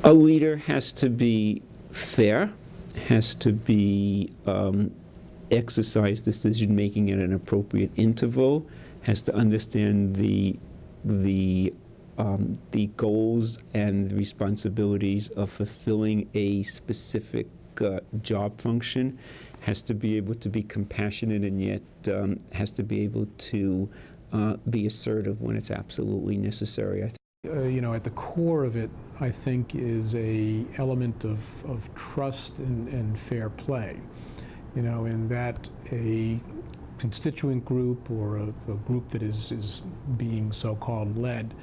A leader has to be fair, has to be exercise decision-making at an appropriate interval, has to understand the goals and responsibilities of fulfilling a specific job function, has to be able to be compassionate, and yet has to be able to be assertive when it's absolutely necessary. I think. At the core of it, I think, is a element of trust and fair play. In that a constituent group or a group that is being so-called led,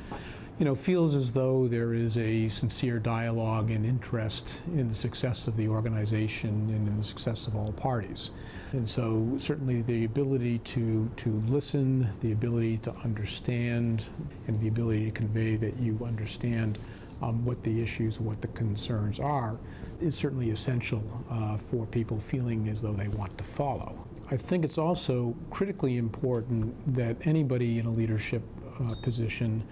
feels as though there is a sincere dialogue and interest in the success of the organization and in the success of all parties. And so certainly the ability to listen, the ability to understand, and the ability to convey that you understand what the issues, what the concerns are, is certainly essential for people feeling as though they want to follow. I think it's also critically important that anybody in a leadership position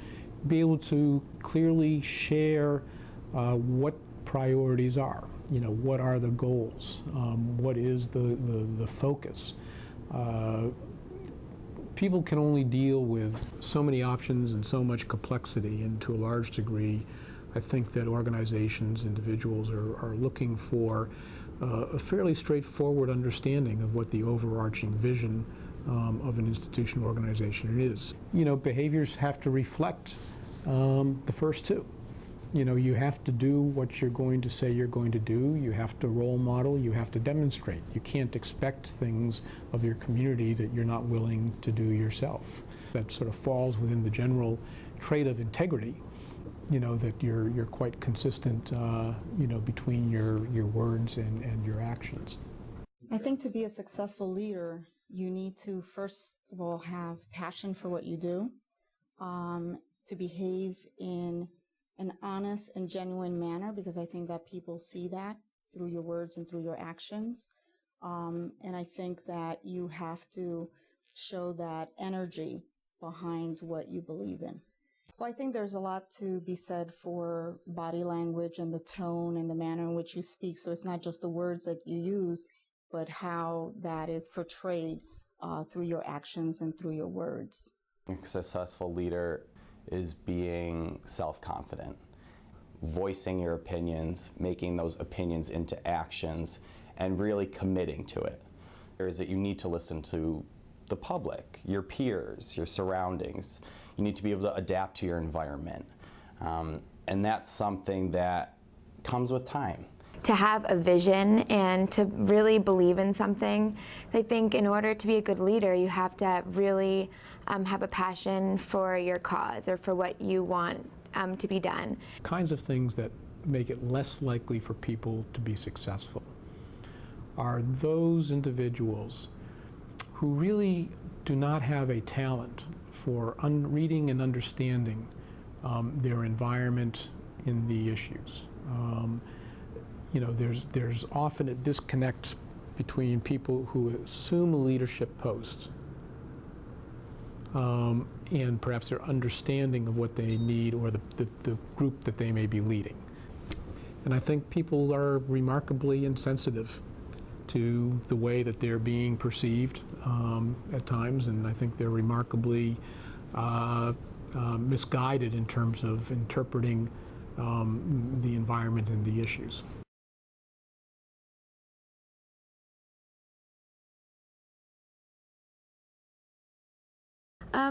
be able to clearly share what priorities are. What are the goals? What is the focus? People can only deal with so many options and so much complexity, and to a large degree, I think that organizations, individuals are looking for a fairly straightforward understanding of what the overarching vision of an institution or organization is. Behaviors have to reflect the first two. You have to do what you're going to say you're going to do. You have to role model. You have to demonstrate. You can't expect things of your community that you're not willing to do yourself. That sort of falls within the general trait of integrity, that you're quite consistent, between your words and your actions. I think to be a successful leader, you need to first of all have passion for what you do, to behave in an honest and genuine manner, because I think that people see that through your words and through your actions. And I think that you have to show that energy behind what you believe in. Well, I think there's a lot to be said for body language and the tone and the manner in which you speak. So it's not just the words that you use, but how that is portrayed through your actions and through your words. A successful leader is being self-confident, voicing your opinions, making those opinions into actions, and really committing to it. There is that you need to listen to the public, your peers, your surroundings. You need to be able to adapt to your environment. And that's something that comes with time. To have a vision and to really believe in something. I think in order to be a good leader, you have to really have a passion for your cause or for what you want to be done. Kinds of things that make it less likely for people to be successful are those individuals who really do not have a talent for reading and understanding their environment in the issues. There's often a disconnect between people who assume a leadership post and perhaps their understanding of what they need or the group that they may be leading. And I think people are remarkably insensitive to the way that they're being perceived at times, and I think they're remarkably misguided in terms of interpreting the environment and the issues.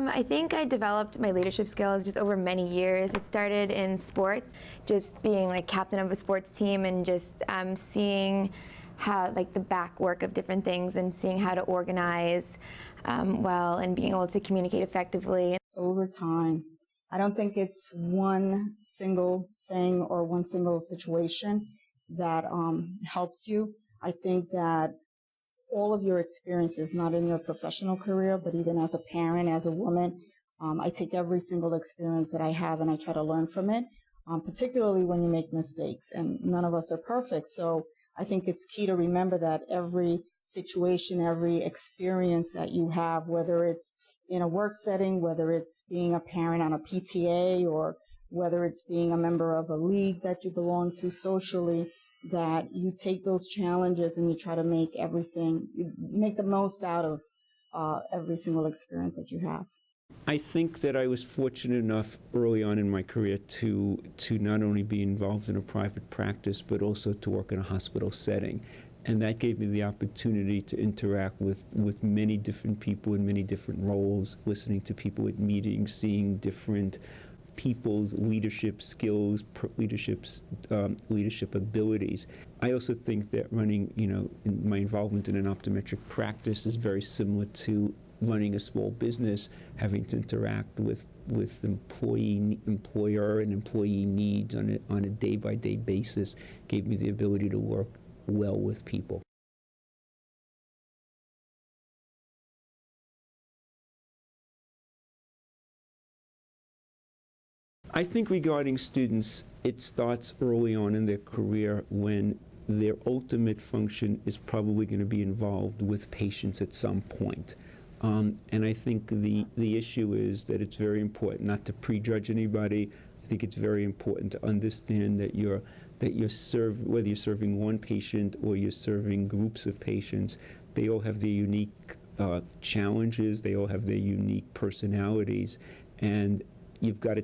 I think I developed my leadership skills just over many years. It started in sports, just being like captain of a sports team and just seeing how the back work of different things and seeing how to organize well and being able to communicate effectively. Over time, I don't think it's one single thing or one single situation that helps you. I think that all of your experiences, not in your professional career, but even as a parent, as a woman, I take every single experience that I have and I try to learn from it, particularly when you make mistakes, and none of us are perfect. So I think it's key to remember that every situation, every experience that you have, whether it's in a work setting, whether it's being a parent on a PTA or whether it's being a member of a league that you belong to socially, that you take those challenges and you try to make the most out of every single experience that you have. I think that I was fortunate enough early on in my career to not only be involved in a private practice, but also to work in a hospital setting. And that gave me the opportunity to interact with many different people in many different roles, listening to people at meetings, seeing different people's leadership skills, leadership abilities. I also think that running, in my involvement in an optometric practice is very similar to running a small business, having to interact with employer and employee needs on a day-by-day basis, gave me the ability to work well with people. I think regarding students, it starts early on in their career when their ultimate function is probably going to be involved with patients at some point. And I think the issue is that it's very important not to prejudge anybody. I think it's very important to understand that whether you're serving one patient or you're serving groups of patients, they all have their unique challenges, they all have their unique personalities, and you've got to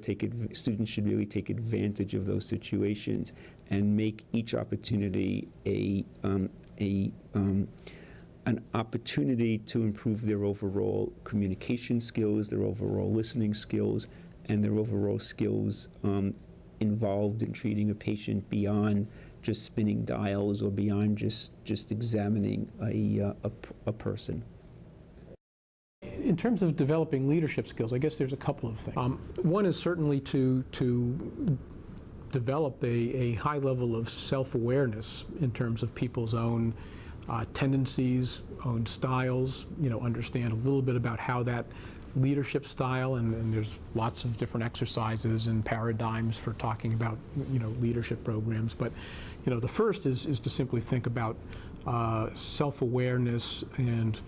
students should really take advantage of those situations and make each opportunity an opportunity to improve their overall communication skills, their overall listening skills, and their overall skills involved in treating a patient beyond just spinning dials or beyond just examining a person. In terms of developing leadership skills, I guess there's a couple of things. One is certainly to develop a high level of self-awareness in terms of people's own tendencies, own styles, understand a little bit about how that leadership style, and there's lots of different exercises and paradigms for talking about, leadership programs. But, the first is to simply think about self-awareness and,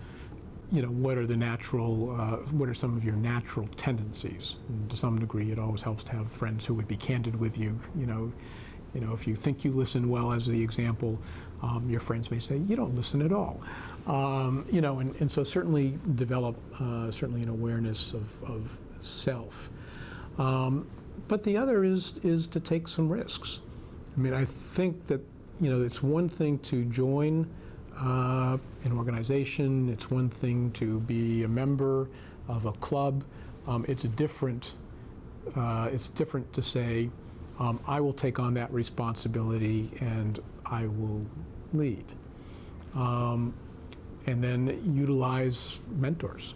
what are what are some of your natural tendencies? And to some degree, it always helps to have friends who would be candid with you. If you think you listen well, as the example, your friends may say, you don't listen at all. And so certainly develop certainly an awareness of self. But the other is to take some risks. I mean, I think that, it's one thing to join an organization, it's one thing to be a member of a club. It's different to say, I will take on that responsibility and I will lead. And then utilize mentors.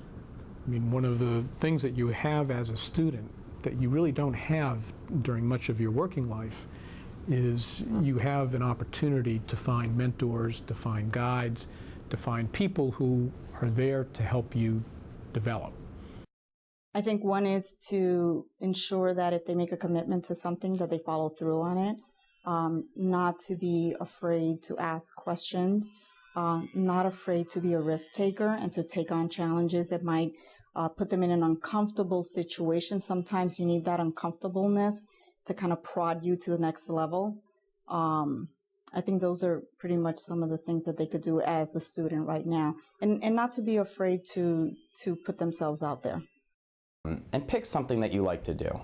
I mean, one of the things that you have as a student that you really don't have during much of your working life is you have an opportunity to find mentors, to find guides, to find people who are there to help you develop. I think one is to ensure that if they make a commitment to something, that they follow through on it. Not to be afraid to ask questions, not afraid to be a risk taker and to take on challenges that might put them in an uncomfortable situation. Sometimes you need that uncomfortableness to kind of prod you to the next level. I think those are pretty much some of the things that they could do as a student right now, and not to be afraid to put themselves out there. And pick something that you like to do.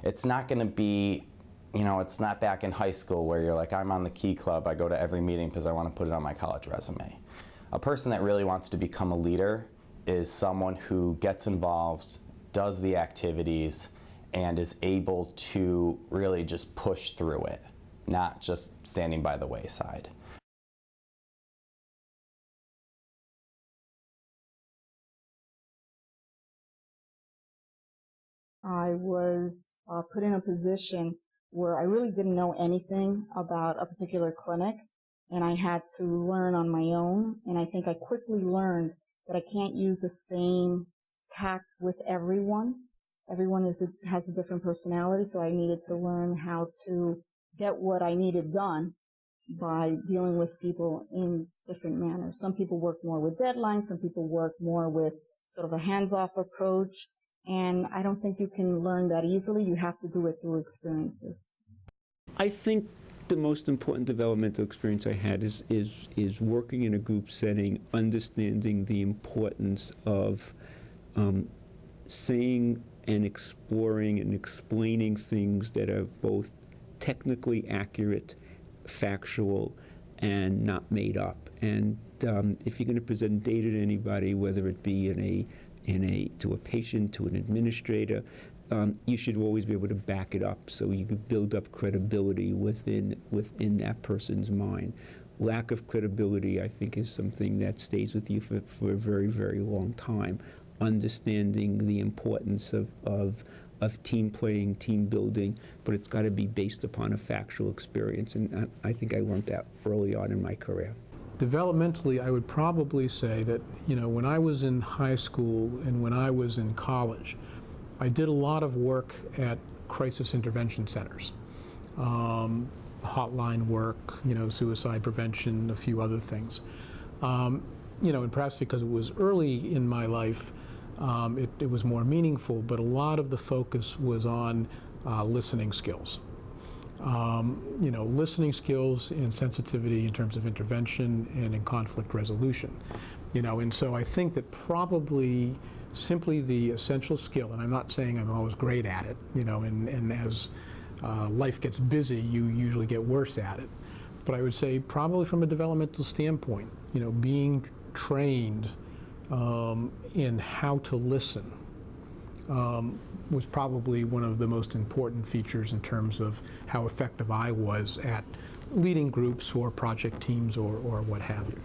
It's not going to be, it's not back in high school where you're like, I'm on the Key Club, I go to every meeting because I want to put it on my college resume. A person that really wants to become a leader is someone who gets involved, does the activities, and is able to really just push through it, not just standing by the wayside. I was put in a position where I really didn't know anything about a particular clinic, and I had to learn on my own. And I think I quickly learned that I can't use the same tact with everyone. Everyone has a different personality, so I needed to learn how to get what I needed done by dealing with people in different manners. Some people work more with deadlines, some people work more with sort of a hands-off approach, And I don't think you can learn that easily. You have to do it through experiences. I think the most important developmental experience I had is working in a group setting, understanding the importance of saying and exploring and explaining things that are both technically accurate, factual, and not made up. And if you're going to present data to anybody, whether it be to a patient, to an administrator, you should always be able to back it up so you can build up credibility within that person's mind. Lack of credibility, I think, is something that stays with you for a very, very long time. Understanding the importance of team playing, team building, but it's got to be based upon a factual experience, and I think I learned that early on in my career. Developmentally, I would probably say that, when I was in high school and when I was in college, I did a lot of work at crisis intervention centers. Hotline work, suicide prevention, a few other things. And perhaps because it was early in my life, it was more meaningful, but a lot of the focus was on listening skills. Listening skills and sensitivity in terms of intervention and in conflict resolution. And so I think that probably simply the essential skill, and I'm not saying I'm always great at it, and as life gets busy, you usually get worse at it. But I would say probably from a developmental standpoint, being trained in how to listen was probably one of the most important features in terms of how effective I was at leading groups or project teams or what have you.